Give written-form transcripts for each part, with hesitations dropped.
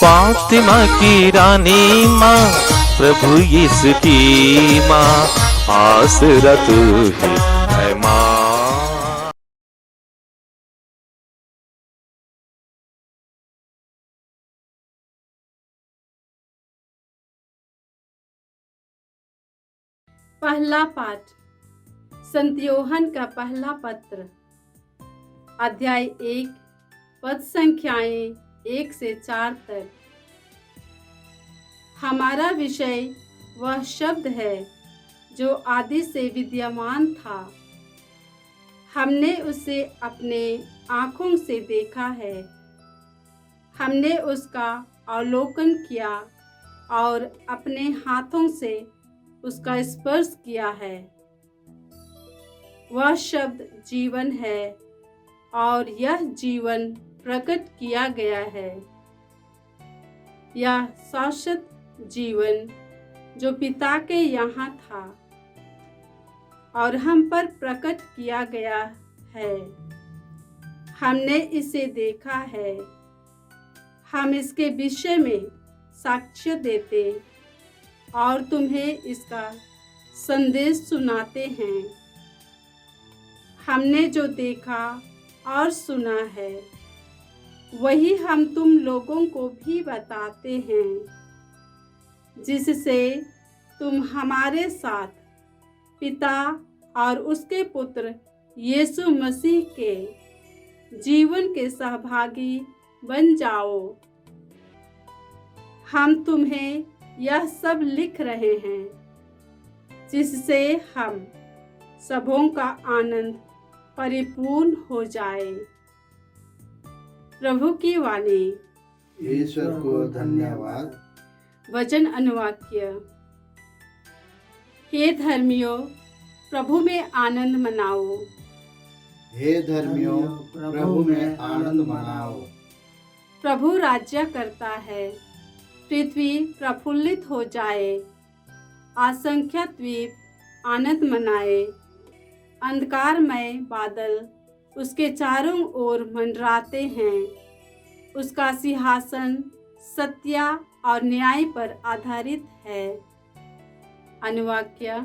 फातिमा की रानी माँ, प्रभु यीशु की माँ, आसरा तू ही है माँ। पहला पाठ संत यूहन्ना का पहला पत्र, अध्याय 1, पद संख्याएं 1 से 4 तक। हमारा विषय वह शब्द है जो आदि से विद्यमान था। हमने उसे अपने आँखों से देखा है, हमने उसका अवलोकन किया और अपने हाथों से उसका स्पर्श किया है। वह शब्द जीवन है और यह जीवन प्रकट किया गया है। यह शाश्वत जीवन जो पिता के यहाँ था और हम पर प्रकट किया गया है। हमने इसे देखा है, हम इसके विषय में साक्ष्य देते और तुम्हें इसका संदेश सुनाते हैं। हमने जो देखा और सुना है वही हम तुम लोगों को भी बताते हैं, जिससे तुम हमारे साथ पिता और उसके पुत्र यीशु मसीह के जीवन के सहभागी बन जाओ। हम तुम्हें यह सब लिख रहे हैं जिससे हम सबों का आनंद परिपूर्ण हो जाए। प्रभु की वाणी। ईश्वर को धन्यवाद। वचन अनुवाक्य। हे धर्मियों, प्रभु में आनंद मनाओ। हे धर्मियों, प्रभु में आनंद मनाओ। प्रभु राज्य करता है, पृथ्वी प्रफुल्लित हो जाए। असंख्य द्वीप आनंद मनाए। अंधकारमय बादल उसके चारों ओर मंडराते हैं। उसका सिंहासन सत्य और न्याय पर आधारित है। अनुवाक्य।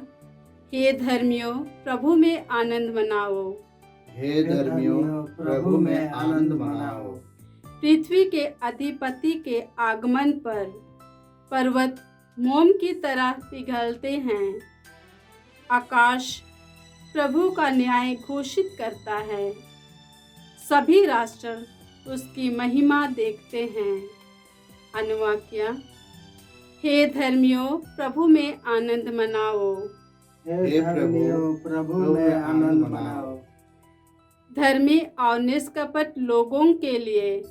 हे धर्मियों, प्रभु में आनंद मनाओ। हे धर्मियों, प्रभु में आनंद मनाओ। पृथ्वी के अधिपति के आगमन पर पर्वत मोम की तरह पिघलते हैं। आकाश प्रभु का न्याय घोषित करता है। सभी राष्ट्र उसकी महिमा देखते हैं। अनुवाक्य। हे धर्मियों, प्रभु में आनंद मनाओ। हे प्रभु में आनंद मनाओ। धर्मी और निष्कपट लोगों के लिए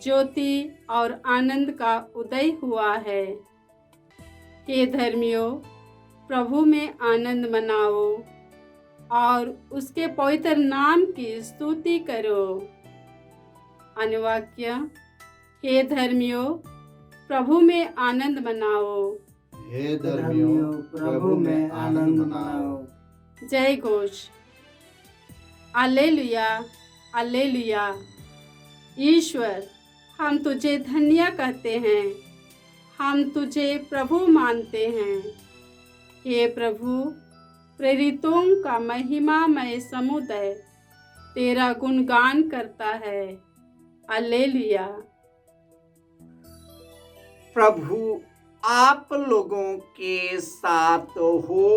ज्योति और आनंद का उदय हुआ है। हे धर्मियों, प्रभु में आनंद मनाओ और उसके पवित्र नाम की स्तुति करो। अनुवाक्य। हे धर्मियों, प्रभु में आनंद मनाओ। हे धर्मियों, प्रभु में आनंद मनाओ। जय घोष। alleluia, alleluia। ईश्वर, हम तुझे धन्य कहते हैं, हम तुझे प्रभु मानते हैं। हे प्रभु, प्रेरितों का महिमामय समुदाय तेरा गुणगान करता है। alleluia। प्रभु आप लोगों के साथ हो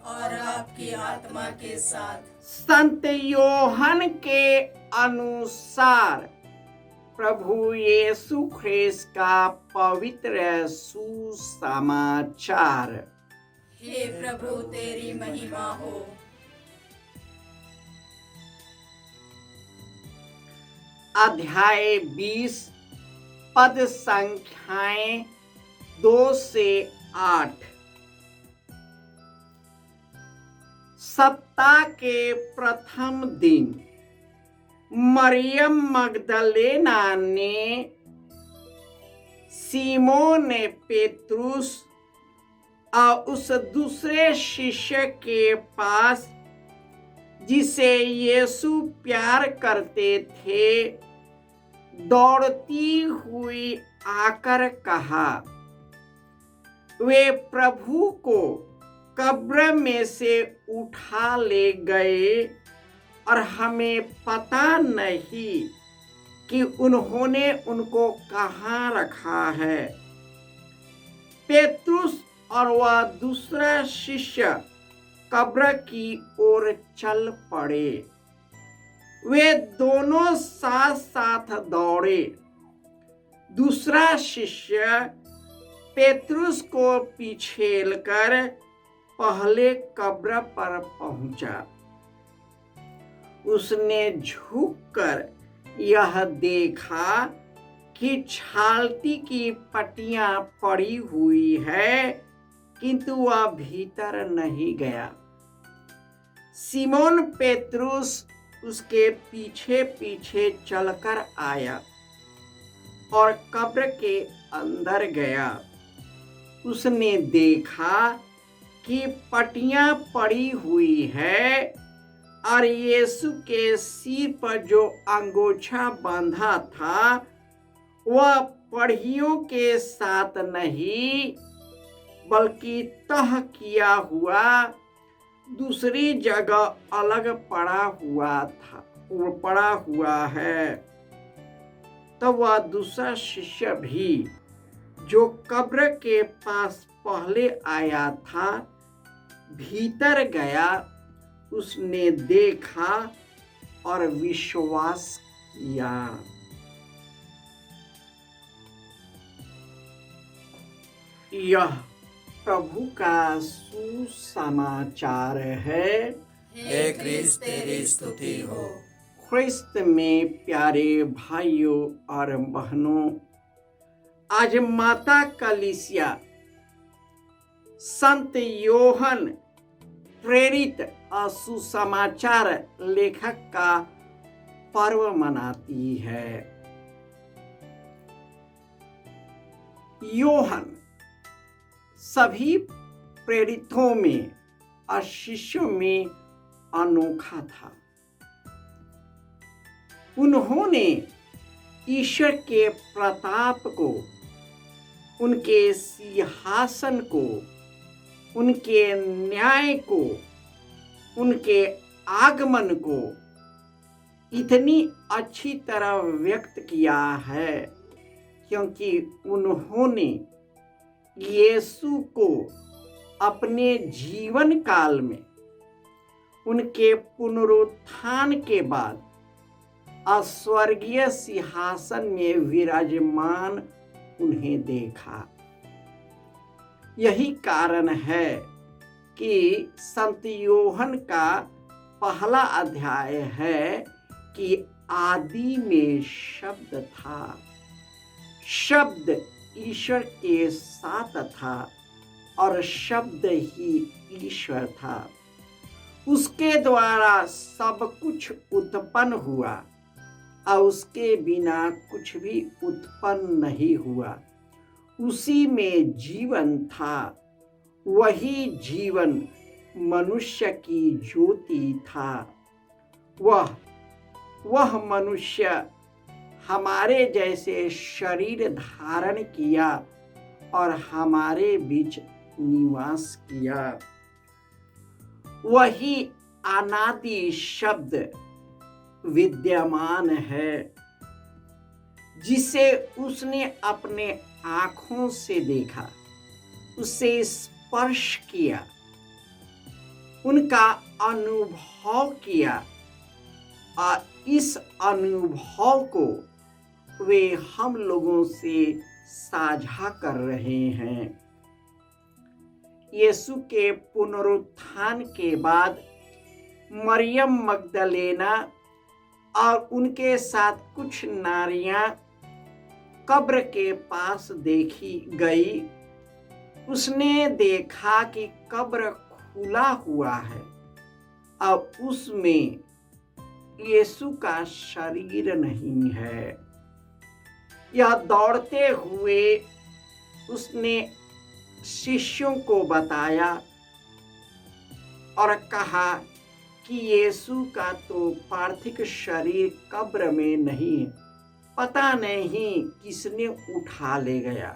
और आपकी आत्मा के साथ। संत यूहन्ना के अनुसार प्रभु यीशु ख्रिस्त का पवित्र सुसमाचार। हे प्रभु, तेरी महिमा हो। अध्याय 20, पद संख्याएं 2 से 8। सप्ताह के प्रथम दिन मरियम मगदलेना ने सीमोन पेत्रुस और उस दूसरे शिष्य के पास जिसे यीशु प्यार करते थे दौड़ती हुई आकर कहा, वे प्रभु को कब्र में से उठा ले गए और हमें पता नहीं कि उन्होंने उनको कहाँ रखा है। पेतरुस और वह दूसरा शिष्य कब्र की ओर चल पड़े। वे दोनों साथ साथ दौड़े। दूसरा शिष्य पेतरुस को पिछेलकर पहले कब्र पर पहुंचा। उसने झुककर यह देखा कि छालती की पट्टियां पड़ी हुई है, किंतु वह भीतर नहीं गया। सिमोन पेतरुस उसके पीछे पीछे चलकर आया और कब्र के अंदर गया। उसने देखा कि पट्टियां पड़ी हुई है और यीशु के सिर पर जो अंगोछा बांधा था वह पड़ियों के साथ नहीं बल्कि तह किया हुआ दूसरी जगह अलग पड़ा हुआ है। तब वह दूसरा शिष्य भी जो कब्र के पास पहले आया था भीतर गया। उसने देखा और विश्वास किया। यह प्रभु का सुसमाचार है। हे क्रिस्त तेरी स्तुति हो। ख्रिस्त में प्यारे भाइयों और बहनों, आज माता कलीसिया संत योहन प्रेरित और सुसमाचार लेखक का पर्व मनाती है। योहन सभी प्रेरितों में और शिष्यों में अनोखा था। उन्होंने ईश्वर के प्रताप को, उनके सिंहासन को, उनके न्याय को, उनके आगमन को इतनी अच्छी तरह व्यक्त किया है क्योंकि उन्होंने यीशु को अपने जीवन काल में उनके पुनरुत्थान के बाद स्वर्गीय सिंहासन में विराजमान उन्हें देखा। यही कारण है कि संत योहन का पहला अध्याय है कि आदि में शब्द था, शब्द ईश्वर के साथ था और शब्द ही ईश्वर था। उसके द्वारा सब कुछ उत्पन्न हुआ और उसके बिना कुछ भी उत्पन्न नहीं हुआ। उसी में जीवन था, वही जीवन मनुष्य की ज्योति था। वह मनुष्य हमारे जैसे शरीर धारण किया और हमारे बीच निवास किया। वही अनादि शब्द विद्यमान है जिसे उसने अपने आँखों से देखा, उसे स्पर्श किया, उनका अनुभव किया और इस अनुभव को वे हम लोगों से साझा कर रहे हैं। यीशु के पुनरुत्थान के बाद मरियम मगदलेना और उनके साथ कुछ नारियां कब्र के पास देखी गई। उसने देखा कि कब्र खुला हुआ है और उसमें यीशु का शरीर नहीं है। यह दौड़ते हुए उसने शिष्यों को बताया और कहा कि यीशु का तो पार्थिव शरीर कब्र में नहीं है, पता नहीं किसने उठा ले गया।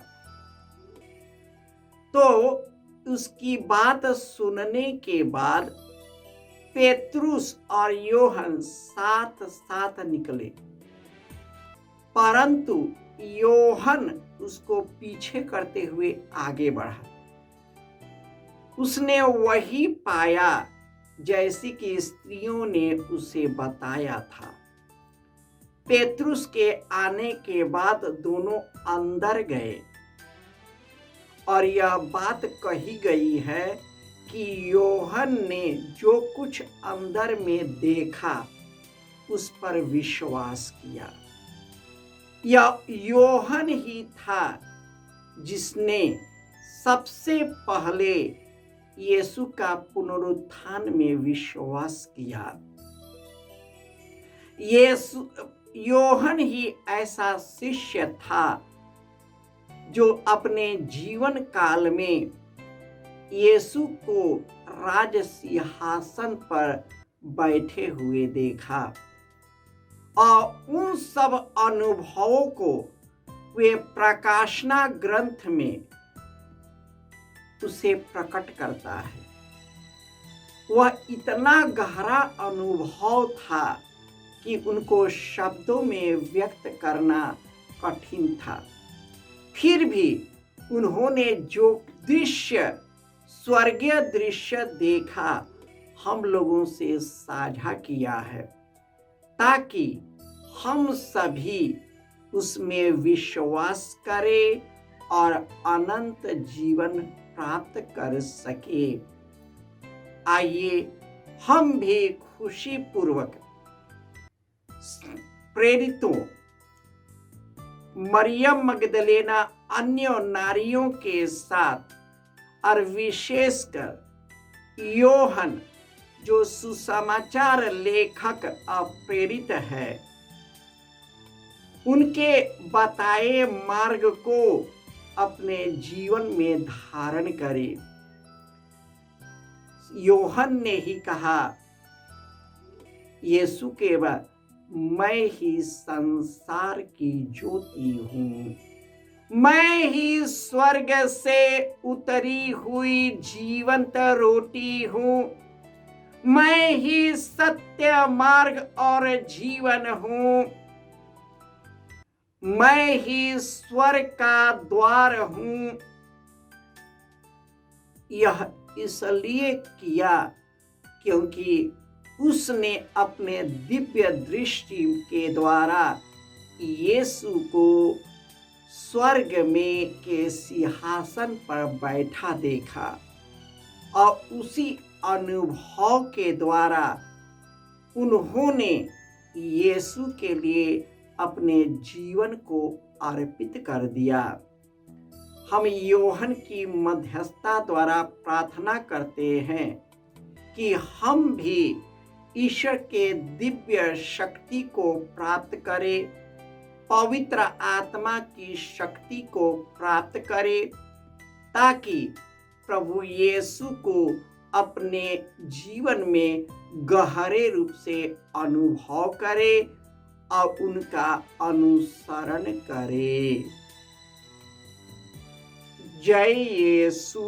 तो उसकी बात सुनने के बाद पेतरुस और योहन साथ साथ निकले, परंतु योहन उसको पीछे करते हुए आगे बढ़ा। उसने वही पाया जैसी कि स्त्रियों ने उसे बताया था। पेतरुस के आने के बाद दोनों अंदर गए और यह बात कही गई है कि योहन ने जो कुछ अंदर में देखा उस पर विश्वास किया। यह योहन ही था जिसने सबसे पहले यीशु का पुनरुत्थान में विश्वास किया। योहन ही ऐसा शिष्य था जो अपने जीवन काल में यीशु को राज सिंहासन पर बैठे हुए देखा और उन सब अनुभवों को वे प्रकाशना ग्रंथ में उसे प्रकट करता है। वह इतना गहरा अनुभव था कि उनको शब्दों में व्यक्त करना कठिन था। फिर भी उन्होंने जो दृश्य, स्वर्गीय दृश्य देखा, हम लोगों से साझा किया है ताकि हम सभी उसमें विश्वास करें और अनंत जीवन प्राप्त कर सके। आइए हम भी खुशी पूर्वक प्रेरितों, मरियम मगदलेना, अन्य नारियों के साथ और विशेषकर योहन जो सुसमाचार लेखक और प्रेरित है, उनके बताए मार्ग को अपने जीवन में धारण करें। योहन ने ही कहा यीशु के बाद, मैं ही संसार की ज्योति हूँ, मैं ही स्वर्ग से उतरी हुई जीवंत रोटी हूँ, मैं ही सत्य मार्ग और जीवन हूँ, मैं ही स्वर्ग का द्वार हूँ। यह इसलिए किया क्योंकि उसने अपने दिव्य दृष्टि के द्वारा यीशु को स्वर्ग में के सिंहासन पर बैठा देखा और उसी अनुभव के द्वारा उन्होंने यीशु के लिए अपने जीवन को अर्पित कर दिया। हम योहन की मध्यस्थता द्वारा प्रार्थना करते हैं कि हम भी ईश्वर के दिव्य शक्ति को प्राप्त करें, पवित्र आत्मा की शक्ति को प्राप्त करें, ताकि प्रभु यीशु को अपने जीवन में गहरे रूप से अनुभव करें और उनका अनुसरण करें। जय यीशु।